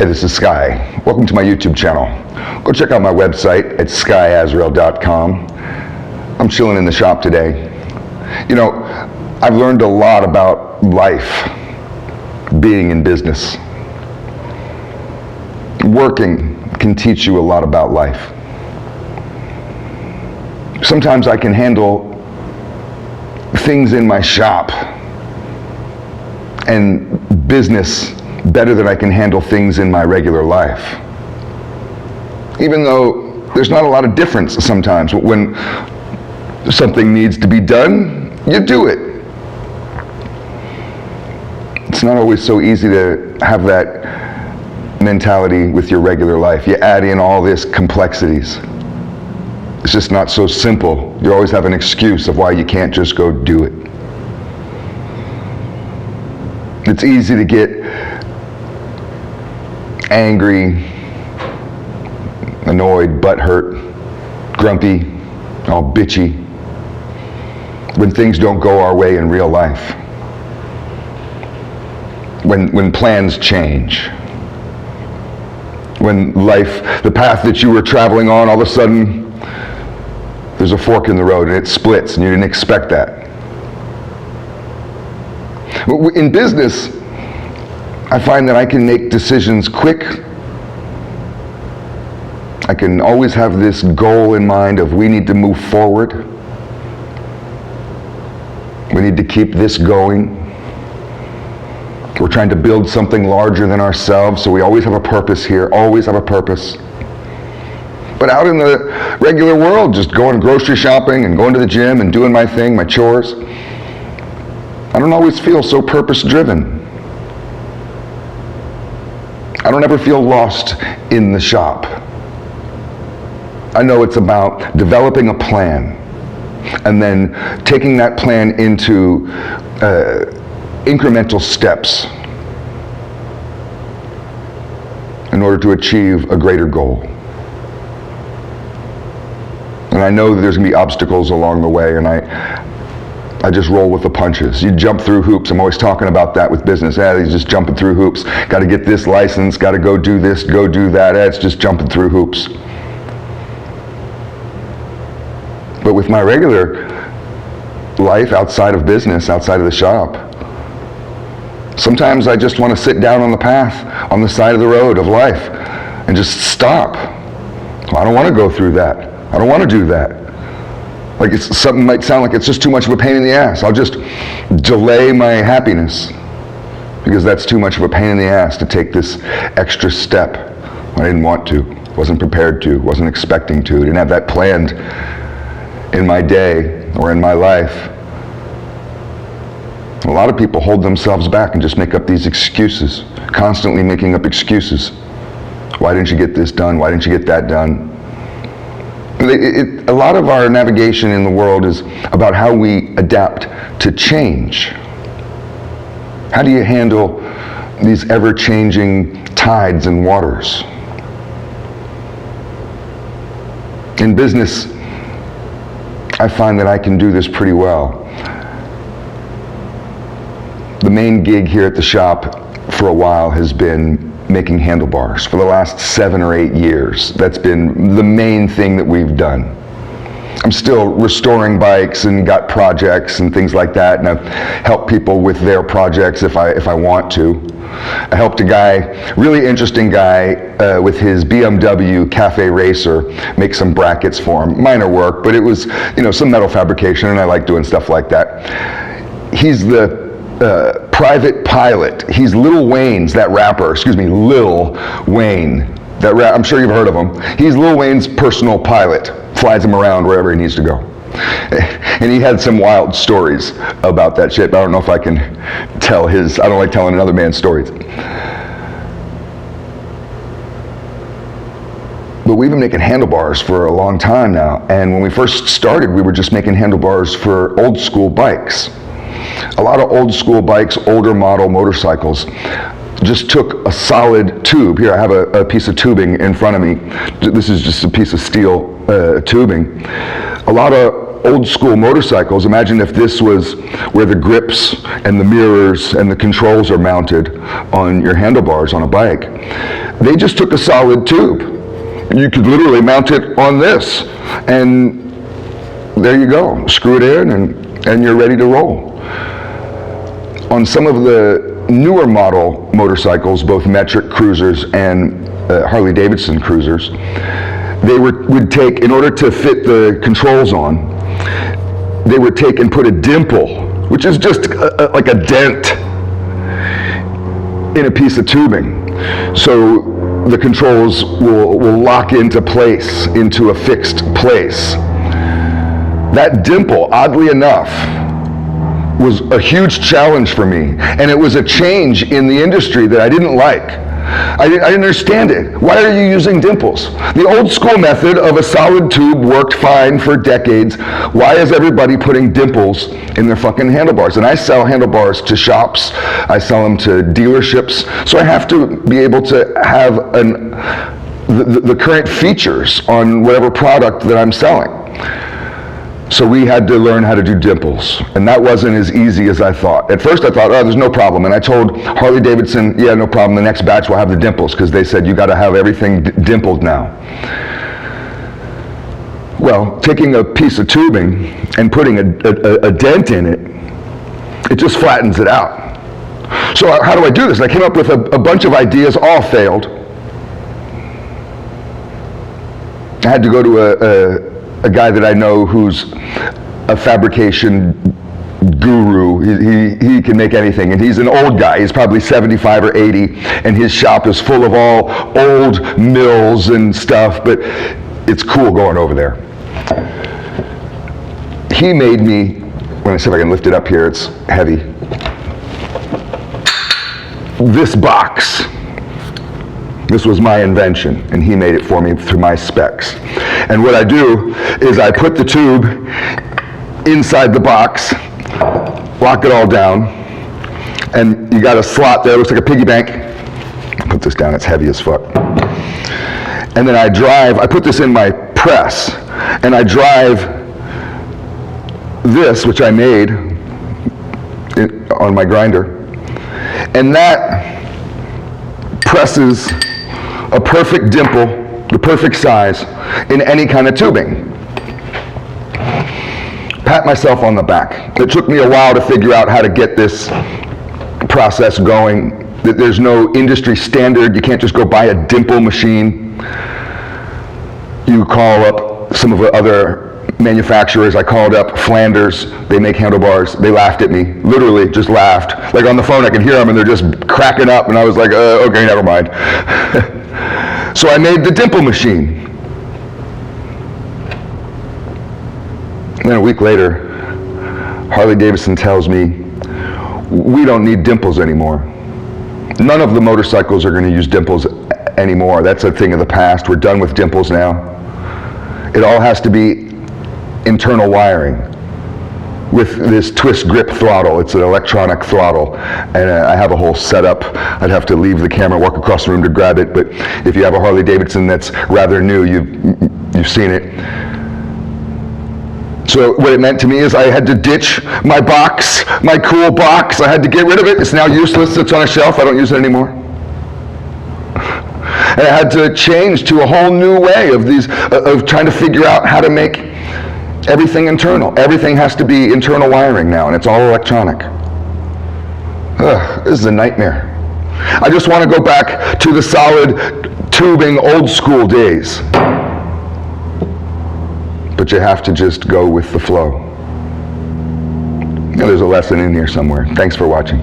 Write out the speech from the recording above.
Hey, this is Sky. Welcome to my YouTube channel. Go check out my website at skyazrael.com. I'm chilling in the shop today. You know, I've learned a lot about life being in business. Working can teach you a lot about life. Sometimes I can handle things in my shop and business better than I can handle things in my regular life. Even though there's not a lot of difference sometimes. When something needs to be done, you do it. It's not always so easy to have that mentality with your regular life. You add in all this complexities. It's just not so simple. You always have an excuse of why you can't just go do it. It's easy to get angry, annoyed, butthurt, grumpy, all bitchy when things don't go our way in real life. When plans change. When life, the path that you were traveling on, all of a sudden there's a fork in the road and it splits and you didn't expect that. In business, I find that I can make decisions quick. I can always have this goal in mind of we need to move forward. We need to keep this going. We're trying to build something larger than ourselves, so we always have a purpose here, always have a purpose. But out in the regular world, just going grocery shopping and going to the gym and doing my thing, my chores, I don't always feel so purpose-driven. I don't ever feel lost in the shop. I know it's about developing a plan and then taking that plan into incremental steps in order to achieve a greater goal. And I know that there's going to be obstacles along the way, and I just roll with the punches. You jump through hoops. I'm always talking about that with business. He's just jumping through hoops. Got to get this license, got to go do this, go do that. It's just jumping through hoops. But with my regular life outside of business, outside of the shop, sometimes I just want to sit down on the path, on the side of the road of life, and just stop. I don't want to go through that. I don't want to do that. Like something might sound like it's just too much of a pain in the ass. I'll just delay my happiness because that's too much of a pain in the ass to take this extra step. I didn't want to, wasn't prepared to, wasn't expecting to, didn't have that planned in my day or in my life. A lot of people hold themselves back and just make up these excuses, constantly making up excuses. Why didn't you get this done? Why didn't you get that done? A lot of our navigation in the world is about how we adapt to change. How do you handle these ever-changing tides and waters? In business, I find that I can do this pretty well. The main gig here at the shop for a while has been making handlebars. For the last 7 or 8 years, that's been the main thing that we've done. I'm still restoring bikes and got projects and things like that, and I've helped people with their projects if I want to. I helped a guy, really interesting guy, with his BMW Cafe Racer, make some brackets for him. Minor work, but it was, some metal fabrication, and I like doing stuff like that. He's the private pilot. He's Lil Wayne's, that rapper, Lil Wayne. I'm sure you've heard of him. He's Lil Wayne's personal pilot, flies him around wherever he needs to go. And he had some wild stories about that shit, but I don't know if I can tell his. I don't like telling another man's stories. But we've been making handlebars for a long time now, and when we first started, we were just making handlebars for old school bikes. A lot of old school bikes, older model motorcycles, just took a solid tube. Here I have a piece of tubing in front of me. This is just a piece of steel tubing. A lot of old school motorcycles, imagine if this was where the grips and the mirrors and the controls are mounted on your handlebars on a bike. They just took a solid tube. You could literally mount it on this, and there you go. Screw it in, and you're ready to roll. On some of the newer model motorcycles, both metric cruisers and Harley Davidson cruisers, they would take, in order to fit the controls on, they would take and put a dimple, which is just like a dent in a piece of tubing. So the controls will lock into place, into a fixed place. That dimple, oddly enough, was a huge challenge for me, and it was a change in the industry that I didn't like. I didn't understand it. Why are you using dimples? The old school method of a solid tube worked fine for decades. Why is everybody putting dimples in their fucking handlebars? And I sell handlebars to shops, I sell them to dealerships, so I have to be able to have the current features on whatever product that I'm selling. So we had to learn how to do dimples, and that wasn't as easy as I thought. At first I thought, oh, there's no problem, and I told Harley Davidson, yeah, no problem, the next batch will have the dimples, because they said you got to have everything dimpled now. Well, taking a piece of tubing and putting a dent in it, it just flattens it out. So how do I do this? And I came up with a bunch of ideas, all failed. I had to go to a guy that I know who's a fabrication guru. He can make anything, and he's an old guy. He's probably 75 or 80, and his shop is full of all old mills and stuff, but it's cool going over there. He made me, let me see if I can lift it up here, it's heavy, this box. This was my invention, and he made it for me through my specs. And what I do is I put the tube inside the box, lock it all down, and you got a slot there, it looks like a piggy bank. Put this down, it's heavy as fuck. And then I put this in my press, and I drive this, which I made on my grinder, and that presses a perfect dimple, the perfect size, in any kind of tubing. Pat myself on the back. It took me a while to figure out how to get this process going. There's no industry standard. You can't just go buy a dimple machine. You call up some of the other manufacturers. I called up Flanders. They make handlebars. They laughed at me. Literally just laughed. Like on the phone I could hear them and they're just cracking up, and I was like, okay, never mind. So I made the dimple machine. And then a week later, Harley Davidson tells me, we don't need dimples anymore. None of the motorcycles are going to use dimples anymore. That's a thing of the past. We're done with dimples now. It all has to be internal wiring with this twist grip throttle. It's an electronic throttle, and I have a whole setup. I'd have to leave the camera, walk across the room to grab it, but if you have a Harley Davidson that's rather new, you've seen it. So what it meant to me is I had to ditch my box, my cool box. I had to get rid of it. It's now useless. It's on a shelf. I don't use it anymore. And I had to change to a whole new way of trying to figure out how to make everything internal. Everything has to be internal wiring now, and it's all electronic. This is a nightmare. I just want to go back to the solid tubing old school days. But you have to just go with the flow. There's a lesson in here somewhere. Thanks for watching.